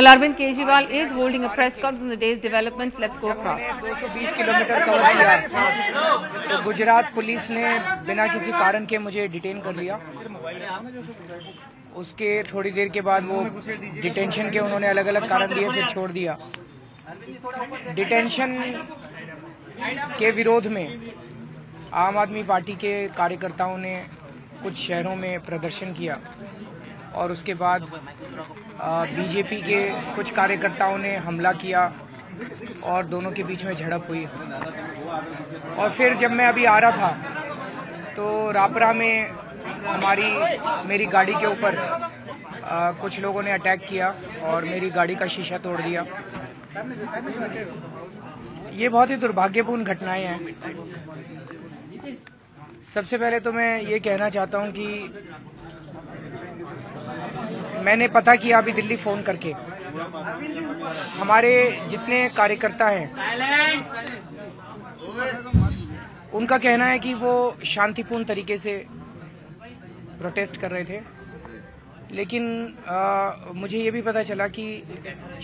Well, Arvind Kejriwal is holding a press conference on the day's developments. Let's go across. 220 kilometre cover किया तो Gujarat police ने बिना किसी कारण के मुझे डिटेन कर लिया। उसके थोड़ी देर के बाद वो डिटेंशन के उन्होंने अलग अलग कारण दिए, फिर छोड़ दिया। डिटेंशन के विरोध में आम आदमी पार्टी के कार्यकर्ताओं ने कुछ शहरों में प्रदर्शन किया और उसके बाद बीजेपी के कुछ कार्यकर्ताओं ने हमला किया और दोनों के बीच में झड़प हुई। और फिर जब मैं अभी आ रहा था तो रापरा में मेरी गाड़ी के ऊपर कुछ लोगों ने अटैक किया और मेरी गाड़ी का शीशा तोड़ दिया। ये बहुत ही दुर्भाग्यपूर्ण घटनाएं हैं। सबसे पहले तो मैं ये कहना चाहता हूं कि मैंने पता किया अभी दिल्ली फोन करके, हमारे जितने कार्यकर्ता हैं उनका कहना है कि वो शांतिपूर्ण तरीके से प्रोटेस्ट कर रहे थे, लेकिन मुझे ये भी पता चला कि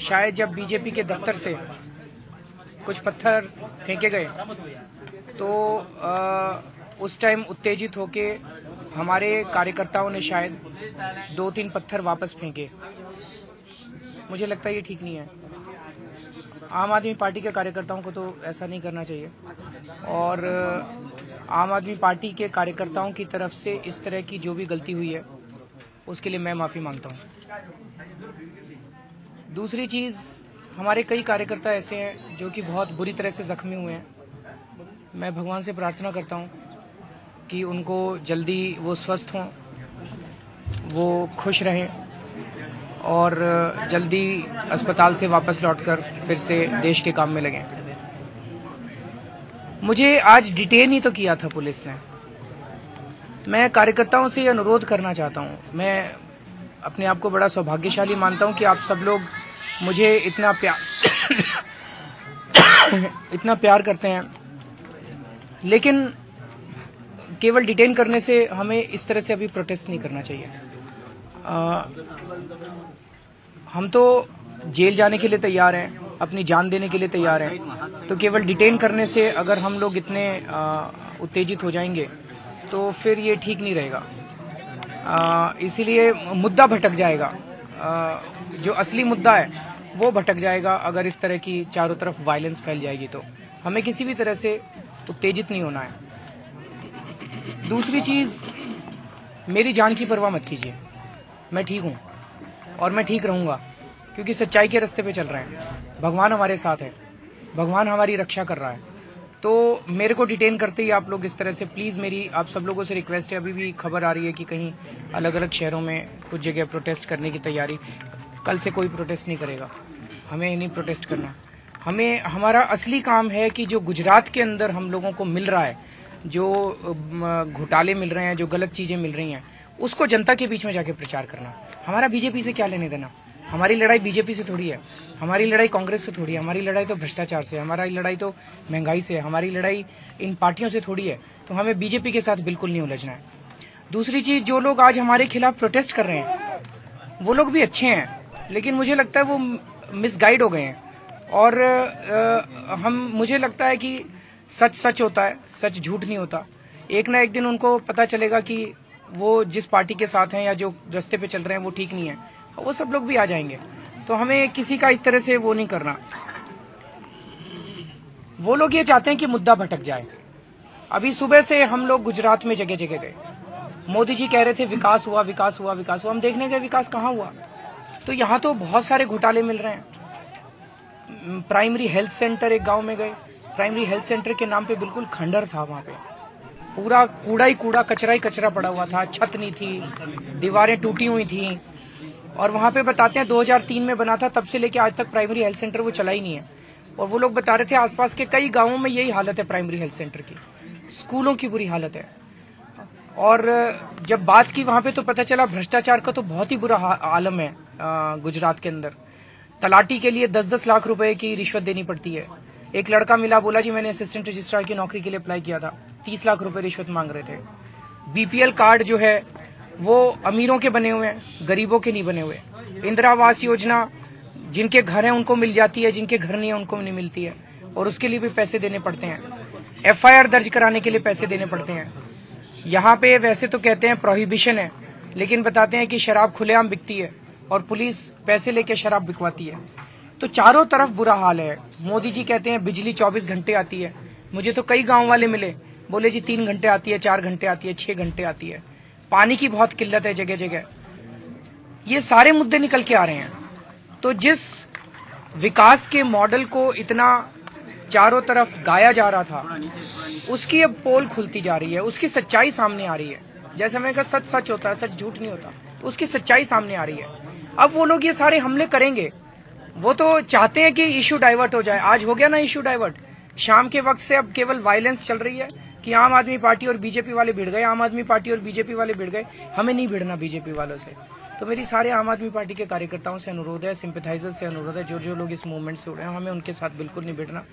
शायद जब बीजेपी के दफ्तर से कुछ पत्थर फेंके गए तो उस टाइम उत्तेजित होके हमारे कार्यकर्ताओं ने शायद 2-3 पत्थर वापस फेंके। मुझे लगता है ये ठीक नहीं है। आम आदमी पार्टी के कार्यकर्ताओं को तो ऐसा नहीं करना चाहिए और आम आदमी पार्टी के कार्यकर्ताओं की तरफ से इस तरह की जो भी गलती हुई है उसके लिए मैं माफी मांगता हूँ। दूसरी चीज, हमारे कई कार्यकर्ता ऐसे हैं जो कि बहुत बुरी तरह से जख्मी हुए हैं। मैं भगवान से प्रार्थना करता हूँ कि उनको जल्दी वो स्वस्थ हों, वो खुश रहें और जल्दी अस्पताल से वापस लौटकर फिर से देश के काम में लगें। मुझे आज डिटेन ही तो किया था पुलिस ने। मैं कार्यकर्ताओं से अनुरोध करना चाहता हूं, मैं अपने आप को बड़ा सौभाग्यशाली मानता हूं कि आप सब लोग मुझे इतना प्यार करते हैं, लेकिन केवल डिटेन करने से हमें इस तरह से अभी प्रोटेस्ट नहीं करना चाहिए। हम तो जेल जाने के लिए तैयार हैं, अपनी जान देने के लिए तैयार हैं, तो केवल डिटेन करने से अगर हम लोग इतने उत्तेजित हो जाएंगे तो फिर ये ठीक नहीं रहेगा। इसीलिए मुद्दा भटक जाएगा, जो असली मुद्दा है वो भटक जाएगा अगर इस तरह की चारों तरफ वायलेंस फैल जाएगी। तो हमें किसी भी तरह से उत्तेजित नहीं होना है। दूसरी चीज, मेरी जान की परवाह मत कीजिए, मैं ठीक हूं और मैं ठीक रहूंगा क्योंकि सच्चाई के रास्ते पे चल रहे हैं। भगवान हमारे साथ है, भगवान हमारी रक्षा कर रहा है। तो मेरे को डिटेन करते ही आप लोग इस तरह से, प्लीज मेरी आप सब लोगों से रिक्वेस्ट है, अभी भी खबर आ रही है कि कहीं अलग अलग शहरों में कुछ जगह प्रोटेस्ट करने की तैयारी। कल से कोई प्रोटेस्ट नहीं करेगा, हमें नहीं प्रोटेस्ट करना। हमें हमारा असली काम है कि जो गुजरात के अंदर हम लोगों को मिल रहा है, जो घोटाले मिल रहे हैं, जो गलत चीजें मिल रही हैं, उसको जनता के बीच में जाके प्रचार करना। हमारा बीजेपी से क्या लेने देना? हमारी लड़ाई बीजेपी से थोड़ी है, हमारी लड़ाई कांग्रेस से थोड़ी है, हमारी लड़ाई तो भ्रष्टाचार से, हमारी लड़ाई तो महंगाई से, हमारी लड़ाई इन पार्टियों से थोड़ी है। तो हमें बीजेपी के साथ बिल्कुल नहीं उलझना है। दूसरी चीज, जो लोग आज हमारे खिलाफ प्रोटेस्ट कर रहे हैं वो लोग भी अच्छे हैं, लेकिन मुझे लगता है वो मिसगाइड हो गए हैं। और मुझे लगता है कि सच सच होता है, सच झूठ नहीं होता। एक ना एक दिन उनको पता चलेगा कि वो जिस पार्टी के साथ हैं या जो रास्ते पे चल रहे हैं वो ठीक नहीं है, और वो सब लोग भी आ जाएंगे। तो हमें किसी का इस तरह से वो नहीं करना। वो लोग ये चाहते हैं कि मुद्दा भटक जाए। अभी सुबह से हम लोग गुजरात में जगह जगह गए, मोदी जी कह रहे थे विकास हुआ, विकास हुआ, विकास हुआ। हम देखने गए विकास कहाँ हुआ। तो यहाँ तो बहुत सारे घोटाले मिल रहे हैं। प्राइमरी हेल्थ सेंटर, एक गांव में गए, प्राइमरी हेल्थ सेंटर के नाम पे बिल्कुल खंडर था, वहां पे पूरा कूड़ा ही कूड़ा, कचरा ही कचरा पड़ा हुआ था, छत नहीं थी, दीवारें टूटी हुई थी। और वहां पे बताते हैं 2003 में बना था, तब से लेके आज तक प्राइमरी हेल्थ सेंटर वो चला ही नहीं है। और वो लोग बता रहे थे आसपास के कई गांवों में यही हालत है प्राइमरी हेल्थ सेंटर की, स्कूलों की बुरी हालत है। और जब बात की वहां पे तो पता चला भ्रष्टाचार का तो बहुत ही बुरा आलम है गुजरात के अंदर। तलाटी के लिए 10-10 लाख रुपए की रिश्वत देनी पड़ती है। एक लड़का मिला, बोला जी मैंने असिस्टेंट रजिस्ट्रार की नौकरी के लिए अप्लाई किया था, 30 लाख रुपए रिश्वत मांग रहे थे। बीपीएल कार्ड जो है वो अमीरों के बने हुए हैं, गरीबों के नहीं बने हुए। इंदिरा आवास योजना जिनके घर हैं उनको मिल जाती है, जिनके घर नहीं है उनको नहीं मिलती है, और उसके लिए भी पैसे देने पड़ते हैं। FIR दर्ज कराने के लिए पैसे देने पड़ते हैं। यहाँ पे वैसे तो कहते हैं प्रोहिबिशन है, लेकिन बताते हैं कि शराब खुलेआम बिकती है और पुलिस पैसे लेके शराब बिकवाती है। तो चारों तरफ बुरा हाल है। मोदी जी कहते हैं बिजली 24 घंटे आती है। मुझे तो कई गांव वाले मिले, बोले जी 3 घंटे आती है, 4 घंटे आती है, 6 घंटे आती है। पानी की बहुत किल्लत है जगह जगह। ये सारे मुद्दे निकल के आ रहे हैं। तो जिस विकास के मॉडल को इतना चारों तरफ गाया जा रहा था, उसकी अब पोल खुलती जा रही है, उसकी सच्चाई सामने आ रही है। जैसे मैं कहा सच सच होता है, सच झूठ नहीं होता, उसकी सच्चाई सामने आ रही है। अब वो लोग ये सारे हमले करेंगे, वो तो चाहते हैं कि इशू डाइवर्ट हो जाए। आज हो गया ना इशू डाइवर्ट। शाम के वक्त से अब केवल वायलेंस चल रही है कि आम आदमी पार्टी और बीजेपी वाले भिड़ गए, आम आदमी पार्टी और बीजेपी वाले भिड़ गए। हमें नहीं भिड़ना बीजेपी वालों से। तो मेरी सारे आम आदमी पार्टी के कार्यकर्ताओं से अनुरोध है, सिंपैथाइजर्स से अनुरोध है, जो जो लोग इस मूवमेंट से उड़े हैं, हमें उनके साथ बिल्कुल नहीं भिड़ना।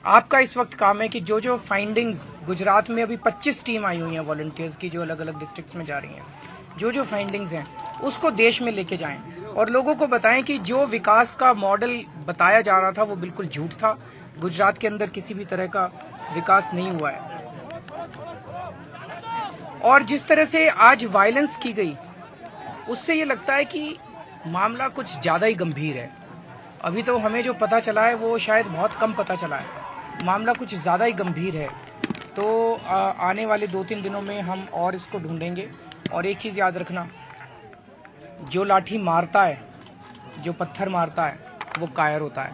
आपका इस वक्त काम है कि जो जो फाइंडिंग्स गुजरात में अभी 25 टीम आई हुई हैं वॉलंटियर्स की, जो अलग अलग डिस्ट्रिक्ट्स में जा रही हैं, जो जो फाइंडिंग्स हैं उसको देश में लेके जाएं और लोगों को बताएं कि जो विकास का मॉडल बताया जा रहा था वो बिल्कुल झूठ था। गुजरात के अंदर किसी भी तरह का विकास नहीं हुआ है। और जिस तरह से आज वायलेंस की गई, उससे ये लगता है कि मामला कुछ ज्यादा ही गंभीर है। अभी तो हमें जो पता चला है वो शायद बहुत कम पता चला है। मामला कुछ ज्यादा ही गंभीर है। तो आने वाले 2-3 दिनों में हम और इसको ढूंढेंगे। और एक चीज याद रखना, जो लाठी मारता है, जो पत्थर मारता है, वो कायर होता है,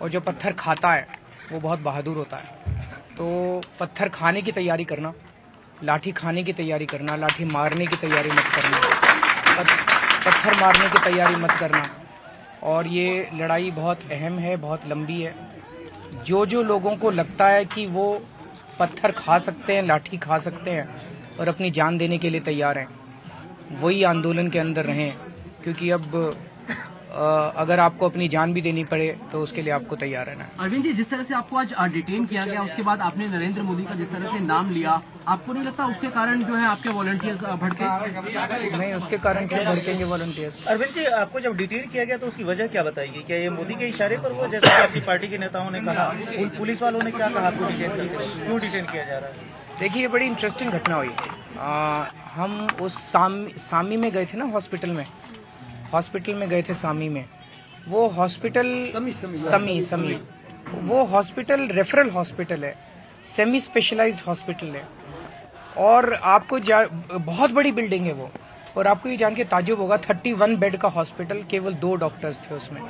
और जो पत्थर खाता है वो बहुत बहादुर होता है। तो पत्थर खाने की तैयारी करना, लाठी खाने की तैयारी करना, लाठी मारने की तैयारी मत करना, पत्थर मारने की तैयारी मत करना। और ये लड़ाई बहुत अहम है, बहुत लंबी है। जो जो लोगों को लगता है कि वो पत्थर खा सकते हैं, लाठी खा सकते हैं और अपनी जान देने के लिए तैयार हैं, वही आंदोलन के अंदर रहें। क्योंकि अब अगर आपको अपनी जान भी देनी पड़े तो उसके लिए आपको तैयार रहना है। अरविंद जी, जिस तरह से आपको आज डिटेन किया गया, उसके बाद आपने नरेंद्र मोदी का जिस तरह से नाम लिया, आपको नहीं लगता उसके कारण जो है आपके वॉलंटियर्स भड़के? नहीं, उसके कारण क्यों भड़केंगे वॉलंटियर्स? अरविंद जी, आपको जब डिटेन किया गया तो उसकी वजह क्या बताइए? क्या ये मोदी के इशारे पर हुआ, जैसे आपकी पार्टी के नेताओं ने कहा? पुलिस वालों ने क्या कहा आपको क्यों डिटेन किया जा रहा है? देखिए, ये बड़ी इंटरेस्टिंग घटना हुई। हम उस सामी में गए थे ना, हॉस्पिटल में गए थे सामी में। वो हॉस्पिटल समी वो हॉस्पिटल रेफरल हॉस्पिटल है, सेमी स्पेशलाइज्ड हॉस्पिटल है। और आपको बहुत बड़ी बिल्डिंग है वो। और आपको ये जान के ताज्जुब होगा, 31 बेड का हॉस्पिटल, केवल 2 डॉक्टर्स थे उसमें,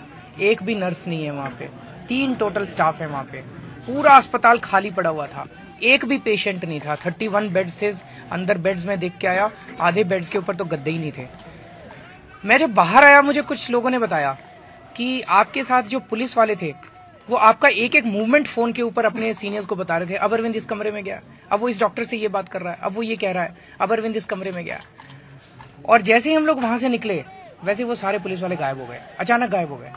एक भी नर्स नहीं है वहाँ पे। 3 टोटल स्टाफ है वहाँ पे। पूरा अस्पताल खाली पड़ा हुआ था, एक भी पेशेंट नहीं था। 31 बेड्स थे अंदर। बेड्स में देख के आया, आधे बेड्स के ऊपर तो गद्दे ही नहीं थे। मैं जब बाहर आया, मुझे कुछ लोगों ने बताया कि आपके साथ जो पुलिस वाले थे वो आपका एक एक मूवमेंट फोन के ऊपर अपने सीनियर्स को बता रहे थे। अब अरविंद इस कमरे में गया, अब वो इस डॉक्टर से ये बात कर रहा है, अब वो ये कह रहा है, अब अरविंद इस कमरे में गया। और जैसे ही हम लोग वहां से निकले, वैसे वो सारे पुलिस वाले गायब हो गए, अचानक गायब हो गए।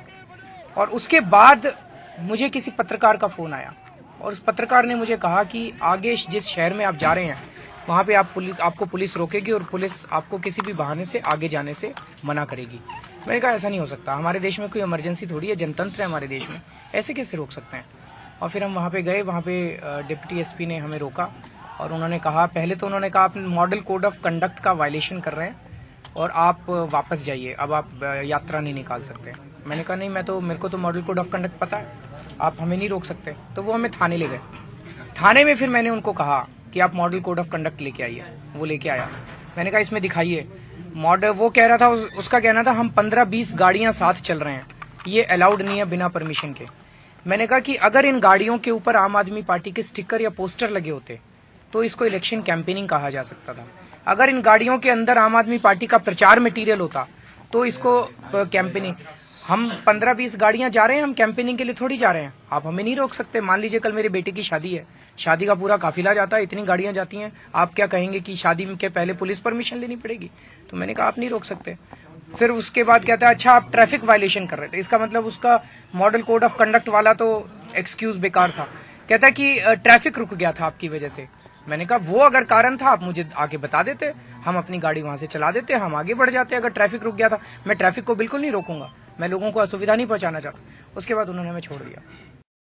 और उसके बाद मुझे किसी पत्रकार का फोन आया और उस पत्रकार ने मुझे कहा कि आगे जिस शहर में आप जा रहे हैं वहां पे आपको पुलिस रोकेगी और पुलिस आपको किसी भी बहाने से आगे जाने से मना करेगी। मैंने कहा ऐसा नहीं हो सकता, हमारे देश में कोई इमरजेंसी थोड़ी है, जनतंत्र है हमारे देश में, ऐसे कैसे रोक सकते हैं। और फिर हम वहाँ पे गए, वहाँ पे डिप्टी एसपी ने हमें रोका और उन्होंने कहा, पहले तो उन्होंने कहा आप मॉडल कोड ऑफ कंडक्ट का वायलेशन कर रहे हैं और आप वापस जाइए, अब आप यात्रा नहीं निकाल सकते। मैंने कहा नहीं, मेरे को तो मॉडल कोड ऑफ कंडक्ट पता है, आप हमें नहीं रोक सकते। तो वो हमें थाने ले गए। थाने में फिर मैंने उनको कहा कि आप मॉडल कोड ऑफ कंडक्ट लेके आइए। वो लेके आया। मैंने कहा इसमें दिखाइए मॉडल। वो कह रहा था, उसका कहना था हम 15-20 गाड़ियां साथ चल रहे हैं, ये अलाउड नहीं है बिना परमिशन के। मैंने कहा कि अगर इन गाड़ियों के ऊपर आम आदमी पार्टी के स्टिकर या पोस्टर लगे होते तो इसको इलेक्शन कैंपेनिंग कहा जा सकता था। अगर इन गाड़ियों के अंदर आम आदमी पार्टी का प्रचार मटेरियल होता तो इसको कैंपेनिंग। हम 15-20 गाड़ियां जा रहे हैं, हम कैंपेनिंग के लिए थोड़ी जा रहे हैं, आप हमें नहीं रोक सकते। मान लीजिए कल मेरे बेटे की शादी है, शादी का पूरा काफिला जाता है, इतनी गाड़ियां जाती हैं, आप क्या कहेंगे कि शादी के पहले पुलिस परमिशन लेनी पड़ेगी? तो मैंने कहा आप नहीं रोक सकते। फिर उसके बाद कहता है अच्छा आप ट्रैफिक वायलेशन कर रहे थे। इसका मतलब उसका मॉडल कोड ऑफ कंडक्ट वाला तो एक्सक्यूज बेकार था। कहता है कि ट्रैफिक रुक गया था आपकी वजह से। मैंने कहा वो अगर कारण था आप मुझे आगे बता देते, हम अपनी गाड़ी वहां से चला देते, हम आगे बढ़ जाते। अगर ट्रैफिक रुक गया था, मैं ट्रैफिक को बिल्कुल नहीं रोकूंगा, मैं लोगों को असुविधा नहीं पहुंचाना चाहता। उसके बाद उन्होंने हमें छोड़ दिया।